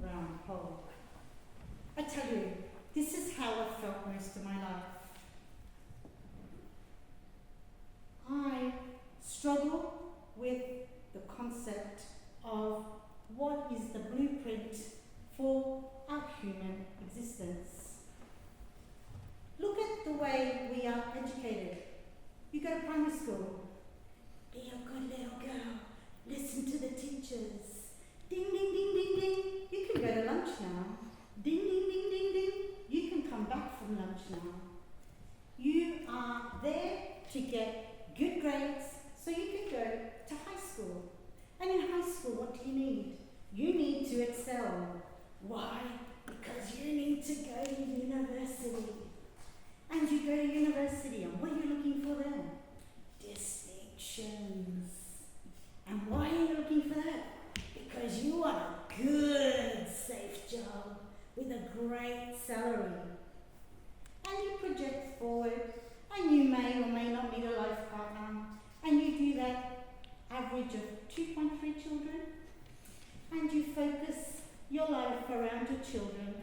round hole. I tell you, this is how I felt most of my life. I struggle with the concept of what is the blueprint for our human existence. Look at the way we are educated. You go to primary school, be a good little girl, listen to the teachers. Ding, ding, ding, ding, ding. You can go to lunch now. Ding, ding, ding, ding, ding. You can come back from lunch now. You are there to get good grades so you can go to high school. And in high school, what do you need? You need to excel. Why? Because you need to go to university. And you go to university, and what are you looking for there? Distinctions. And why are you looking for that? Because you want a good, safe job with a great salary. And you project forward, and you may or may not meet a life partner, and you do that average of 2.3 children, and you focus your life around your children,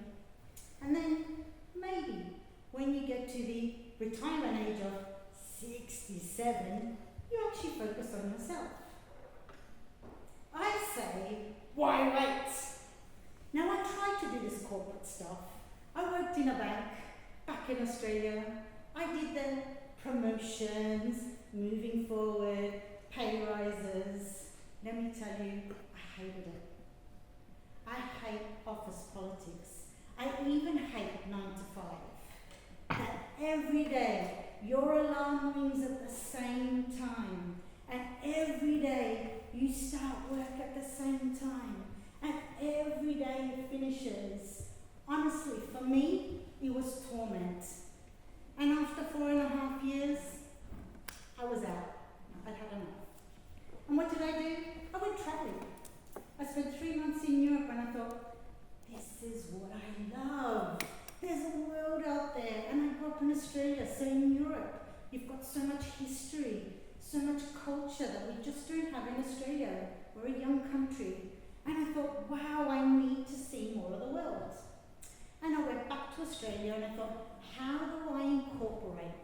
and then maybe when you get to the retirement age of 67, you actually focus on yourself. I say, why wait? Now I tried to do this corporate stuff. I worked in a bank back in Australia. I did the promotions, moving forward, pay rises. Let me tell you, I hated it. I hate office politics. I even hate 9 to 5. That every day your alarm rings at the same time, and every day you start work at the same time, and every day it finishes. Honestly, for me, it was torment. And after 4.5 years, I was out. I'd had enough. And what did I do? I went travelling. I spent 3 months in Europe, and I thought, this is what I love. There's a world out there, and I grew up in Australia, so in Europe, you've got so much history, so much culture that we just don't have in Australia. We're a young country. And I thought, wow, I need to see more of the world. And I went back to Australia, and I thought, how do I incorporate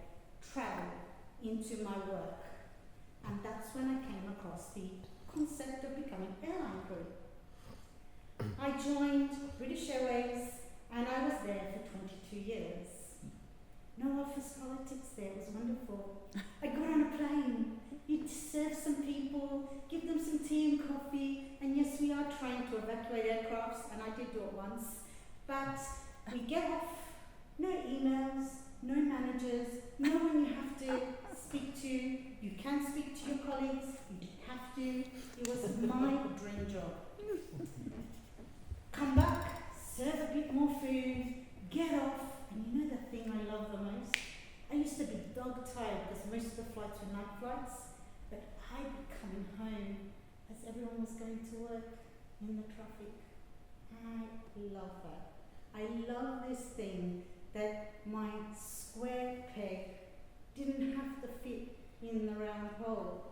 travel into my work? And that's when I came across the concept of becoming airline crew. I joined British Airways, and I was there for 22 years. No office politics there, it was wonderful. I got on a plane. You'd serve some people, give them some tea and coffee, and yes, we are trying to evacuate aircrafts, and I did do it once. But we get off, no emails, no managers, no one you have to speak to. You can speak to your colleagues, you don't have to. It was my dream job. Come back, serve a bit more food, get off, and you know the thing I love the most? I used to be dog tired because most of the flights were night flights, but I'd be coming home as everyone was going to work in the traffic. I love that. I love this thing that my square peg didn't have to fit in the round hole.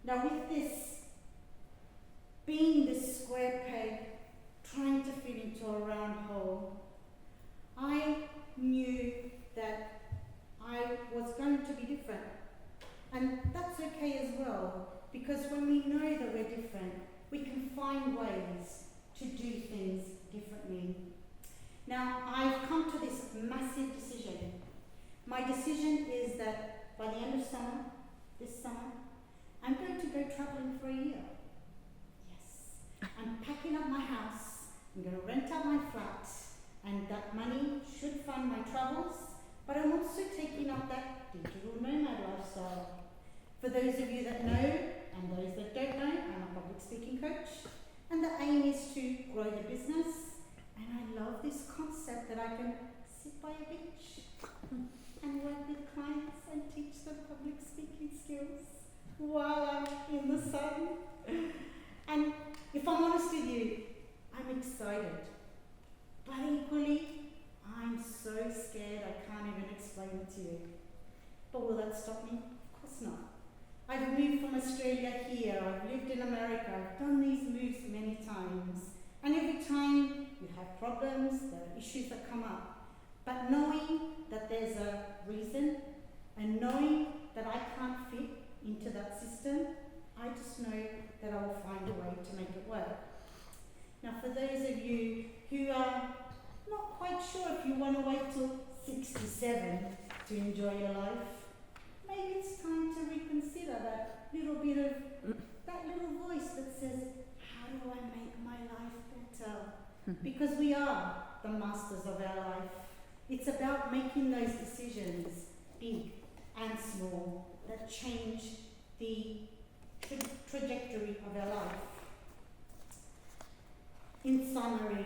Now with this, being this square peg, trying to fit into a round hole, I knew that I was going to be different. And that's okay as well, because when we know that we're different, we can find ways to do things differently. Now, I've come to this massive decision. My decision is that by the end of summer, this summer, I'm going to go traveling for a year. Yes. I'm packing up my house, I'm going to rent out my flat, and that money should fund my travels, but I'm also taking up that digital nomad lifestyle. For those of you that know, and those that don't know, I'm a public speaking coach, and the aim is to grow the business, and I love this concept that I can sit by a beach and work with clients and teach them public speaking skills while I'm in the sun. And if I'm honest with you, I'm excited, but equally, I'm so scared I can't even explain it to you. But will that stop me? Of course not. I've moved from Australia here, I've lived in America, I've done these moves many times. comes. And every time you have problems, there are issues that come up. But knowing that there's a reason and knowing that I can't fit into that system, I just know that I will find a way to make it work. Now, for those of you who are not quite sure if you want to wait till 67 to enjoy your life, maybe it's time to reconsider that little bit of, that little voice that says, how do I make my life better? Because we are the masters of our life. It's about making those decisions, big and small, that change the trajectory of our life. In summary,